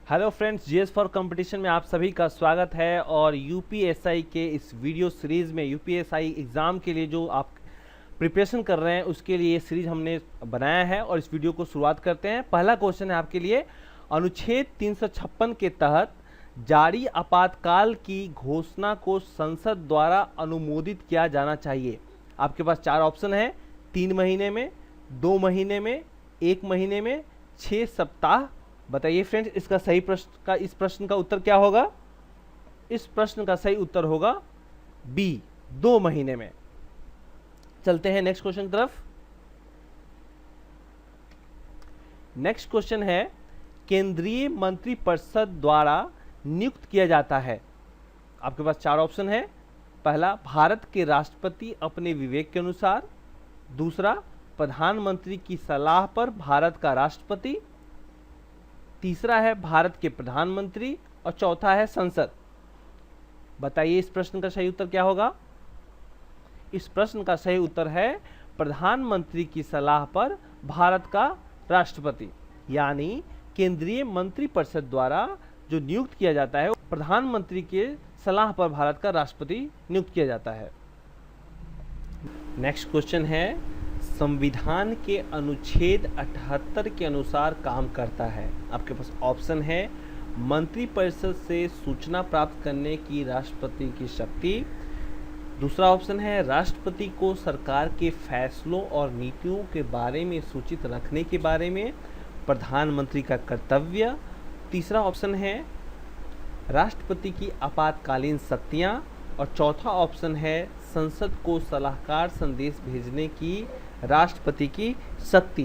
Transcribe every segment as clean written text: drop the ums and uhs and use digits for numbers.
Hello friends, GS for competition में आप सभी का स्वागत है। और यूपीएसआई के इस वीडियो सीरीज़ में यूपीएसआई एग्ज़ाम के लिए जो आप प्रिपरेशन कर रहे हैं उसके लिए ये सीरीज हमने बनाया है और इस वीडियो को शुरुआत करते हैं। पहला क्वेश्चन है आपके लिए, अनुच्छेद 356 के तहत जारी आपातकाल की घोषणा को संसद द्वारा अनुमोदित किया जाना चाहिए। आपके पास चार ऑप्शन है, 3 महीने में, 2 महीने में, 1 महीने में, 6 सप्ताह। बताइए फ्रेंड्स, इसका सही इस प्रश्न का उत्तर क्या होगा? इस प्रश्न का सही उत्तर होगा बी, 2 महीने में। चलते हैं नेक्स्ट क्वेश्चन की तरफ। नेक्स्ट क्वेश्चन है, केंद्रीय मंत्रिपरिषद द्वारा नियुक्त किया जाता है। आपके पास चार ऑप्शन है। पहला, भारत के राष्ट्रपति अपने विवेक के अनुसार। दूसरा, प्रधानमंत्री की सलाह पर भारत का राष्ट्रपति। तीसरा है भारत के प्रधानमंत्री और चौथा है संसद। बताइए इस प्रश्न का सही उत्तर क्या होगा? इस प्रश्न का सही उत्तर है प्रधानमंत्री की सलाह पर भारत का राष्ट्रपति। यानी केंद्रीय मंत्रिपरिषद द्वारा जो नियुक्त किया जाता है प्रधानमंत्री के सलाह पर भारत का राष्ट्रपति नियुक्त किया जाता है। नेक्स्ट क्वेश्चन है, संविधान के अनुच्छेद 78 के अनुसार काम करता है। आपके पास ऑप्शन है, मंत्रिपरिषद से सूचना प्राप्त करने की राष्ट्रपति की शक्ति। दूसरा ऑप्शन है, राष्ट्रपति को सरकार के फैसलों और नीतियों के बारे में सूचित रखने के बारे में प्रधानमंत्री का कर्तव्य। तीसरा ऑप्शन है, राष्ट्रपति की आपातकालीन शक्तियाँ। और चौथा ऑप्शन है, संसद को सलाहकार संदेश भेजने की राष्ट्रपति की शक्ति।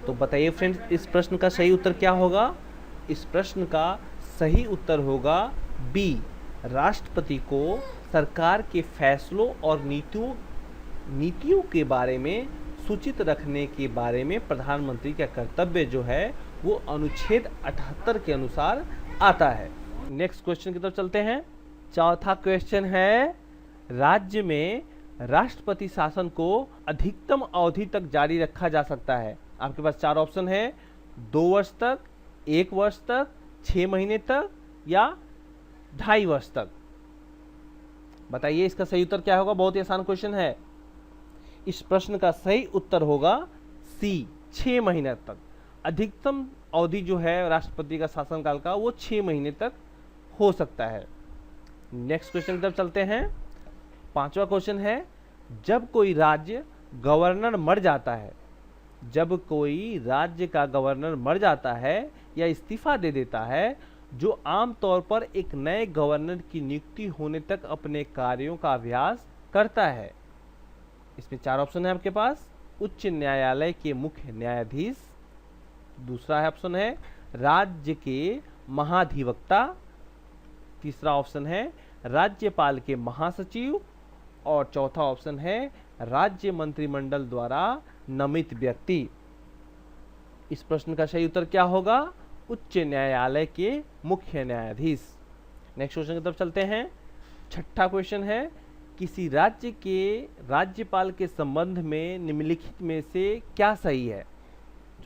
तो बताइए फ्रेंड्स, इस प्रश्न का सही उत्तर क्या होगा? इस प्रश्न का सही उत्तर होगा बी, राष्ट्रपति को सरकार के फैसलों और नीतियों के बारे में सूचित रखने के बारे में प्रधानमंत्री का कर्तव्य जो है वो अनुच्छेद 78 के अनुसार आता है। नेक्स्ट क्वेश्चन की तरफ चलते हैं। चौथा क्वेश्चन है, राज्य में राष्ट्रपति शासन को अधिकतम अवधि तक जारी रखा जा सकता है। आपके पास चार ऑप्शन है, 2 वर्ष तक, 1 वर्ष तक, 6 महीने तक या 2.5 वर्ष तक। बताइए इसका सही उत्तर क्या होगा? बहुत ही आसान क्वेश्चन है। इस प्रश्न का सही उत्तर होगा सी, 6 महीने तक। अधिकतम अवधि जो है राष्ट्रपति का शासनकाल का वो 6 महीने तक हो सकता है। नेक्स्ट क्वेश्चन की तरफ चलते हैं। पांचवा क्वेश्चन है, जब कोई राज्य गवर्नर मर जाता है, जब कोई राज्य का गवर्नर मर जाता है या इस्तीफा दे देता है, जो आमतौर पर एक नए गवर्नर की नियुक्ति होने तक अपने कार्यों का अभ्यास करता है। इसमें चार ऑप्शन है आपके पास, उच्च न्यायालय के मुख्य न्यायाधीश। दूसरा ऑप्शन है, राज्य के महाधिवक्ता। तीसरा ऑप्शन है, राज्यपाल के महासचिव। और चौथा ऑप्शन है, राज्य मंत्रिमंडल द्वारा नामित व्यक्ति। इस प्रश्न का सही उत्तर क्या होगा? उच्च न्यायालय के मुख्य न्यायाधीश। नेक्स्ट क्वेश्चन की तरफ चलते हैं। छठा क्वेश्चन है, किसी राज्य के राज्यपाल के संबंध में निम्नलिखित में से क्या सही है?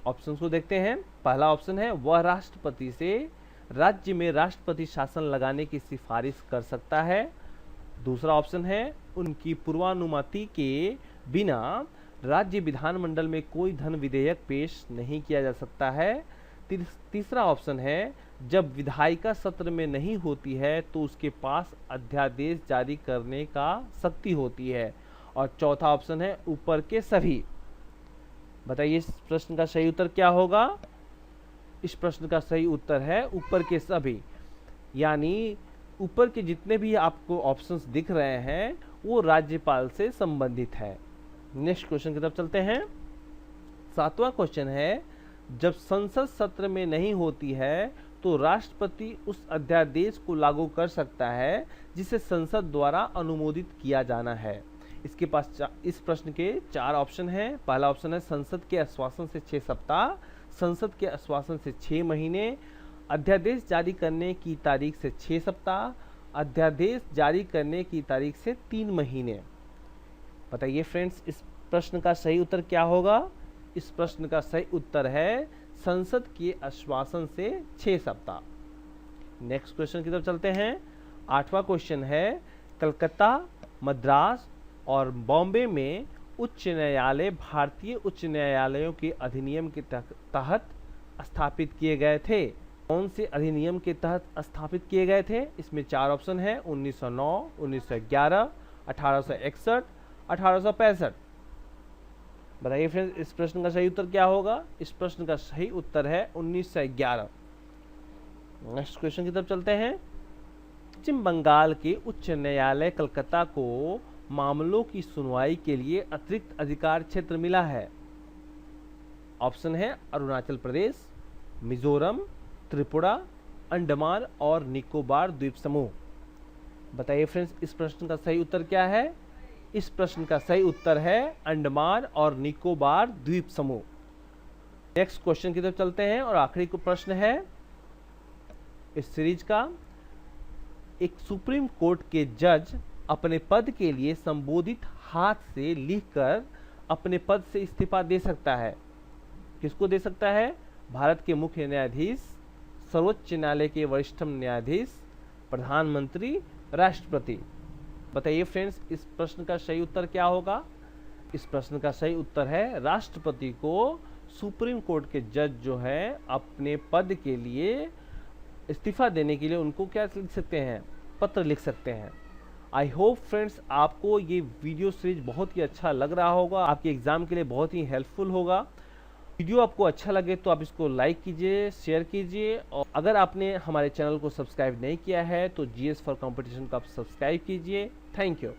ऑप्शंस को देखते हैं। पहला ऑप्शन है, वह राष्ट्रपति से राज्य में राष्ट्रपति शासन लगाने की सिफारिश कर सकता है। दूसरा ऑप्शन है, उनकी पूर्वानुमति के बिना राज्य विधानमंडल में कोई धन विधेयक पेश नहीं किया जा सकता है। तीसरा ऑप्शन है, जब विधायिका सत्र में नहीं होती है तो उसके पास अध्यादेश जारी करने का शक्ति होती है। और चौथा ऑप्शन है, ऊपर के सभी। बताइए इस प्रश्न का सही उत्तर क्या होगा? इस प्रश्न का सही उत्तर है ऊपर के सभी। यानी ऊपर के जितने भी आपको ऑप्शंस दिख रहे हैं वो राज्यपाल से संबंधित है। नेक्स्ट क्वेश्चन की तरफ चलते हैं। सातवां क्वेश्चन है, जब संसद सत्र में नहीं होती है तो राष्ट्रपति उस अध्यादेश को लागू कर सकता है जिसे संसद द्वारा अनुमोदित किया जाना है। इसके पास इस प्रश्न के चार ऑप्शन हैं। पहला ऑप्शन है, संसद के आश्वासन से 6 सप्ताह, संसद के आश्वासन से 6 महीने, अध्यादेश जारी करने की तारीख से 6 सप्ताह, अध्यादेश जारी करने की तारीख से 3 महीने। बताइए फ्रेंड्स, इस प्रश्न का सही उत्तर क्या होगा? इस प्रश्न का सही उत्तर है संसद के आश्वासन से 6 सप्ताह। नेक्स्ट क्वेश्चन की तरफ चलते हैं। 8वां क्वेश्चन है, कलकत्ता, मद्रास और बॉम्बे में उच्च न्यायालय भारतीय उच्च न्यायालयों के अधिनियम के तहत स्थापित किए गए थे। कौन से अधिनियम के तहत स्थापित किए गए थे? इसमें 4 ऑप्शन है, 1909, 1911, 1861, 1865। बताइए फ्रेंड्स, इस प्रश्न का सही उत्तर क्या होगा? इस प्रश्न का सही उत्तर है 1911। नेक्स्ट क्वेश्चन की तरफ चलते हैं। पश्चिम बंगाल के उच्च न्यायालय कलकत्ता को मामलों की सुनवाई के लिए अतिरिक्त अधिकार क्षेत्र मिला है। ऑप्शन है अरुणाचल प्रदेश, मिजोरम, त्रिपुरा, अंडमान और निकोबार द्वीप समूह। बताइए फ्रेंड्स, इस प्रश्न का सही उत्तर क्या है? इस प्रश्न का सही उत्तर है अंडमान और निकोबार द्वीप समूह। नेक्स्ट क्वेश्चन की तरफ चलते हैं और आखिरी प्रश्न है इस सीरीज का। एक सुप्रीम कोर्ट के जज अपने पद के लिए संबोधित हाथ से लिखकर अपने पद से इस्तीफा दे सकता है। किसको दे सकता है? भारत के मुख्य न्यायाधीश, सर्वोच्च न्यायालय के वरिष्ठतम न्यायाधीश, प्रधानमंत्री, राष्ट्रपति। बताइए फ्रेंड्स, इस प्रश्न का सही उत्तर क्या होगा? इस प्रश्न का सही उत्तर है राष्ट्रपति को सुप्रीम कोर्ट के जज जो है अपने पद के लिए इस्तीफा देने के लिए उनको क्या लिख सकते हैं? पत्र लिख सकते हैं। आई होप फ्रेंड्स आपको ये वीडियो सीरीज बहुत ही अच्छा लग रहा होगा, आपके एग्जाम के लिए बहुत ही हेल्पफुल होगा। वीडियो आपको अच्छा लगे तो आप इसको लाइक कीजिए, शेयर कीजिए, और अगर आपने हमारे चैनल को सब्सक्राइब नहीं किया है तो GS फॉर कंपटीशन को आप सब्सक्राइब कीजिए। Thank you.